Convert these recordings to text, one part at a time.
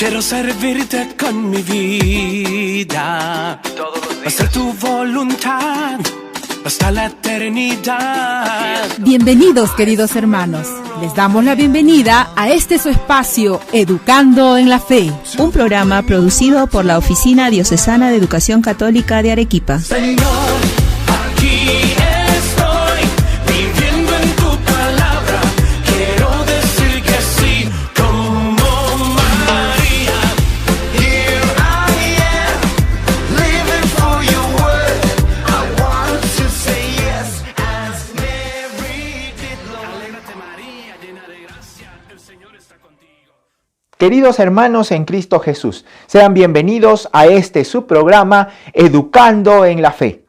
Quiero servirte con mi vida, hacer tu voluntad hasta la eternidad. Bienvenidos, queridos hermanos. Les damos la bienvenida a este su espacio, Educando en la Fe. Un programa producido por la Oficina Diocesana de Educación Católica de Arequipa. Señor, aquí estoy, viviendo en tu palabra. Quiero decir que sí, como María. Here I am, living for your word. I want to say yes, as Mary did, Lord. Alégrate, María, llena de gracia, el Señor está contigo. Queridos hermanos en Cristo Jesús, sean bienvenidos a este su programa Educando en la Fe.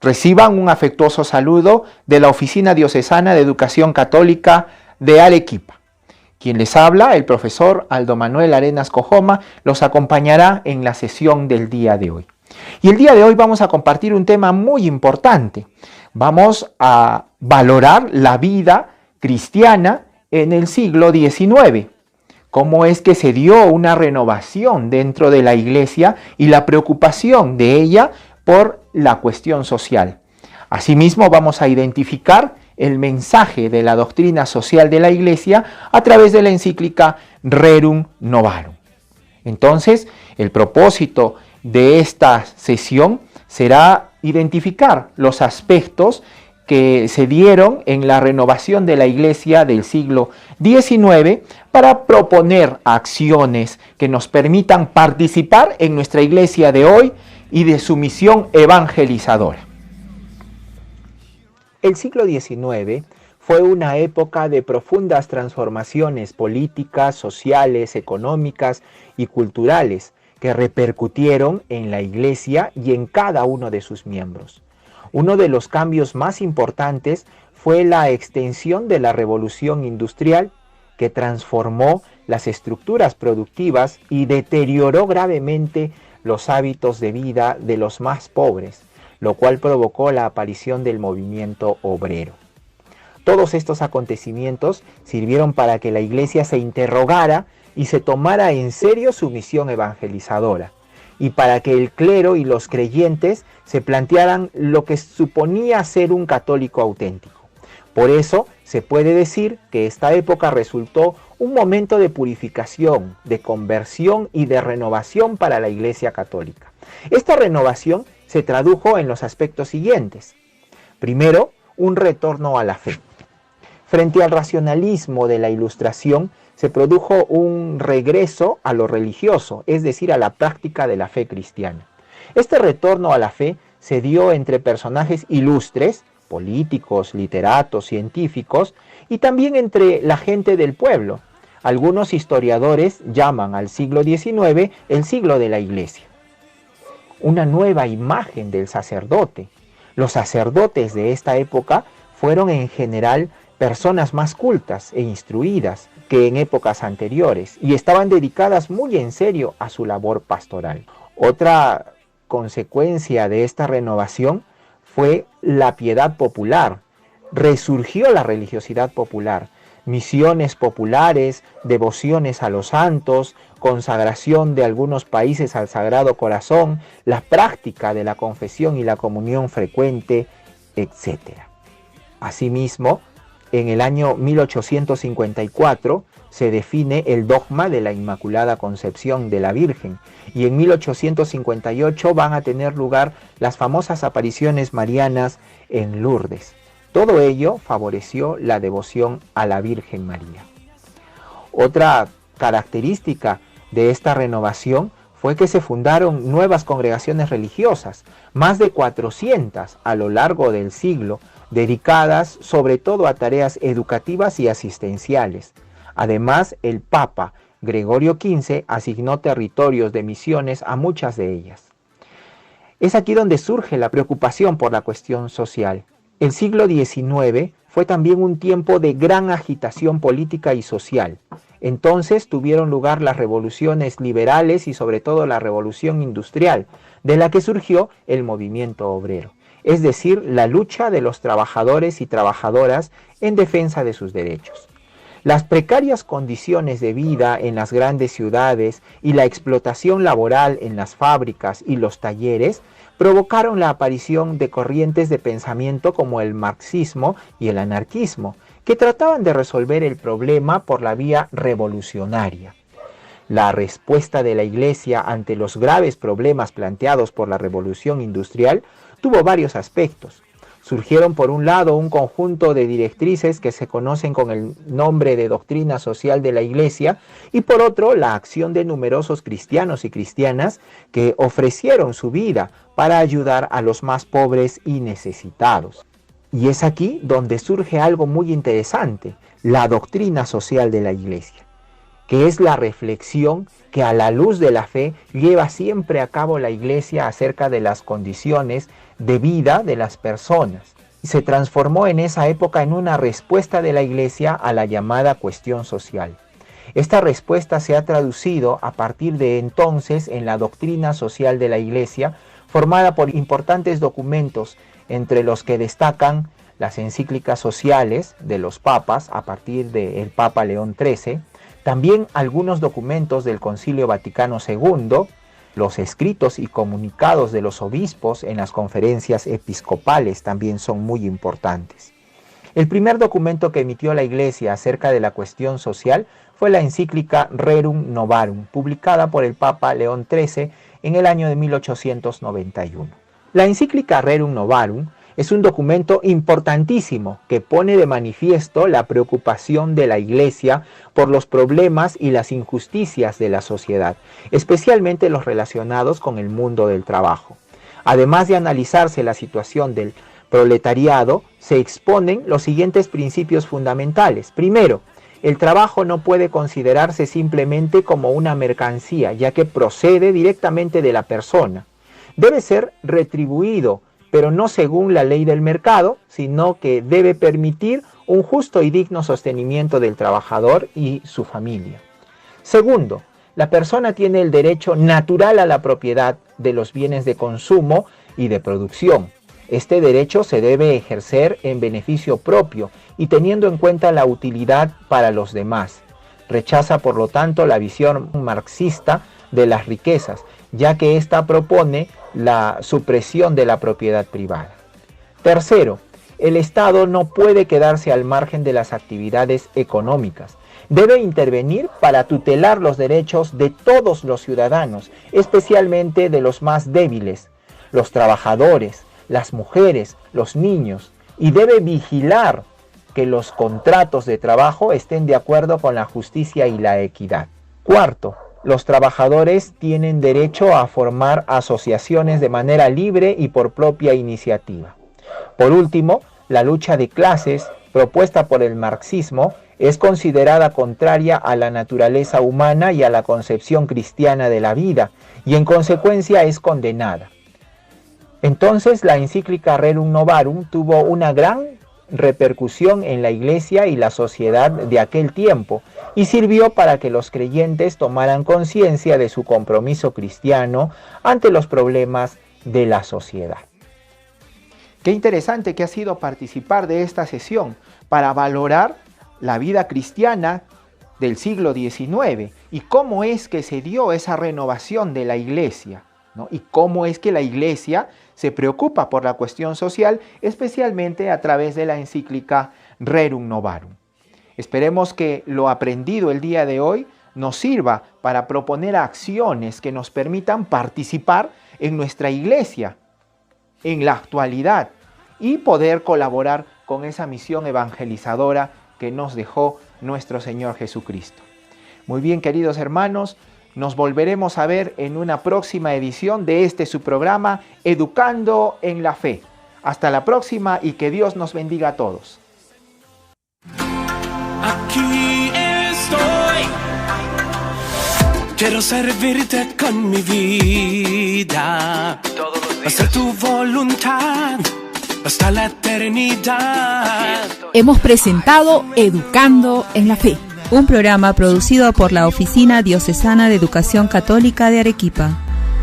Reciban un afectuoso saludo de la Oficina Diocesana de Educación Católica de Arequipa. Quien les habla, el profesor Aldo Manuel Arenas Cojoma, los acompañará en la sesión del día de hoy. Y el día de hoy vamos a compartir un tema muy importante. Vamos a valorar la vida cristiana en el siglo XIX. Cómo es que se dio una renovación dentro de la Iglesia y la preocupación de ella por la cuestión social. Asimismo, vamos a identificar el mensaje de la doctrina social de la Iglesia a través de la encíclica Rerum Novarum. Entonces, el propósito de esta sesión será identificar los aspectos que se dieron en la renovación de la Iglesia del siglo XIX para proponer acciones que nos permitan participar en nuestra Iglesia de hoy y de su misión evangelizadora. El siglo XIX fue una época de profundas transformaciones políticas, sociales, económicas y culturales que repercutieron en la Iglesia y en cada uno de sus miembros. Uno de los cambios más importantes fue la extensión de la revolución industrial, que transformó las estructuras productivas y deterioró gravemente los hábitos de vida de los más pobres, lo cual provocó la aparición del movimiento obrero. Todos estos acontecimientos sirvieron para que la Iglesia se interrogara y se tomara en serio su misión evangelizadora, y para que el clero y los creyentes se plantearan lo que suponía ser un católico auténtico. Por eso se puede decir que esta época resultó un momento de purificación, de conversión y de renovación para la Iglesia católica. Esta renovación se tradujo en los aspectos siguientes. Primero, un retorno a la fe. Frente al racionalismo de la Ilustración, se produjo un regreso a lo religioso, es decir, a la práctica de la fe cristiana. Este retorno a la fe se dio entre personajes ilustres, políticos, literatos, científicos, y también entre la gente del pueblo. Algunos historiadores llaman al siglo XIX el siglo de la Iglesia. Una nueva imagen del sacerdote. Los sacerdotes de esta época fueron en general personas más cultas e instruidas que en épocas anteriores y estaban dedicadas muy en serio a su labor pastoral. Otra consecuencia de esta renovación fue la piedad popular. Resurgió la religiosidad popular, misiones populares, devociones a los santos, consagración de algunos países al Sagrado Corazón, la práctica de la confesión y la comunión frecuente, etc. Asimismo, en el año 1854 se define el dogma de la Inmaculada Concepción de la Virgen y en 1858 van a tener lugar las famosas apariciones marianas en Lourdes. Todo ello favoreció la devoción a la Virgen María. Otra característica de esta renovación fue que se fundaron nuevas congregaciones religiosas, más de 400 a lo largo del siglo, dedicadas sobre todo a tareas educativas y asistenciales. Además, el Papa Gregorio XV asignó territorios de misiones a muchas de ellas. Es aquí donde surge la preocupación por la cuestión social. El siglo XIX fue también un tiempo de gran agitación política y social. Entonces tuvieron lugar las revoluciones liberales y sobre todo la revolución industrial, de la que surgió el movimiento obrero, es decir, la lucha de los trabajadores y trabajadoras en defensa de sus derechos. Las precarias condiciones de vida en las grandes ciudades y la explotación laboral en las fábricas y los talleres provocaron la aparición de corrientes de pensamiento como el marxismo y el anarquismo, que trataban de resolver el problema por la vía revolucionaria. La respuesta de la Iglesia ante los graves problemas planteados por la revolución industrial tuvo varios aspectos. Surgieron por un lado un conjunto de directrices que se conocen con el nombre de doctrina social de la Iglesia y por otro la acción de numerosos cristianos y cristianas que ofrecieron su vida para ayudar a los más pobres y necesitados. Y es aquí donde surge algo muy interesante, la doctrina social de la Iglesia, que es la reflexión que a la luz de la fe lleva siempre a cabo la Iglesia acerca de las condiciones de vida de las personas. Y se transformó en esa época en una respuesta de la Iglesia a la llamada cuestión social. Esta respuesta se ha traducido a partir de entonces en la doctrina social de la Iglesia, formada por importantes documentos, entre los que destacan las encíclicas sociales de los papas a partir del Papa León XIII, también algunos documentos del Concilio Vaticano II, los escritos y comunicados de los obispos en las conferencias episcopales también son muy importantes. El primer documento que emitió la Iglesia acerca de la cuestión social fue la encíclica Rerum Novarum, publicada por el Papa León XIII en el año de 1891. La encíclica Rerum Novarum es un documento importantísimo que pone de manifiesto la preocupación de la Iglesia por los problemas y las injusticias de la sociedad, especialmente los relacionados con el mundo del trabajo. Además de analizarse la situación del proletariado, se exponen los siguientes principios fundamentales. Primero, el trabajo no puede considerarse simplemente como una mercancía, ya que procede directamente de la persona. Debe ser retribuido, pero no según la ley del mercado, sino que debe permitir un justo y digno sostenimiento del trabajador y su familia. Segundo, la persona tiene el derecho natural a la propiedad de los bienes de consumo y de producción. Este derecho se debe ejercer en beneficio propio y teniendo en cuenta la utilidad para los demás. Rechaza, por lo tanto, la visión marxista de las riquezas, ya que ésta propone la supresión de la propiedad privada. Tercero, el Estado no puede quedarse al margen de las actividades económicas. Debe intervenir para tutelar los derechos de todos los ciudadanos, especialmente de los más débiles, los trabajadores, las mujeres, los niños, y debe vigilar que los contratos de trabajo estén de acuerdo con la justicia y la equidad. Cuarto, los trabajadores tienen derecho a formar asociaciones de manera libre y por propia iniciativa. Por último, la lucha de clases propuesta por el marxismo es considerada contraria a la naturaleza humana y a la concepción cristiana de la vida, y en consecuencia es condenada. Entonces la encíclica Rerum Novarum tuvo una gran repercusión en la Iglesia y la sociedad de aquel tiempo y sirvió para que los creyentes tomaran conciencia de su compromiso cristiano ante los problemas de la sociedad. Qué interesante que ha sido participar de esta sesión para valorar la vida cristiana del siglo XIX y cómo es que se dio esa renovación de la Iglesia, ¿no? Y cómo es que la Iglesia se preocupa por la cuestión social, especialmente a través de la encíclica Rerum Novarum. Esperemos que lo aprendido el día de hoy nos sirva para proponer acciones que nos permitan participar en nuestra Iglesia en la actualidad y poder colaborar con esa misión evangelizadora que nos dejó nuestro Señor Jesucristo. Muy bien, queridos hermanos, nos volveremos a ver en una próxima edición de su programa Educando en la Fe. Hasta la próxima y que Dios nos bendiga a todos. Aquí estoy, quiero servirte con mi vida, hacer tu voluntad hasta la eternidad. Hemos presentado Educando en la Fe, un programa producido por la Oficina Diocesana de Educación Católica de Arequipa.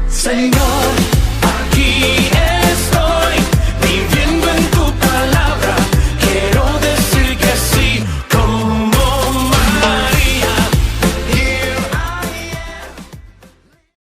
Señor, aquí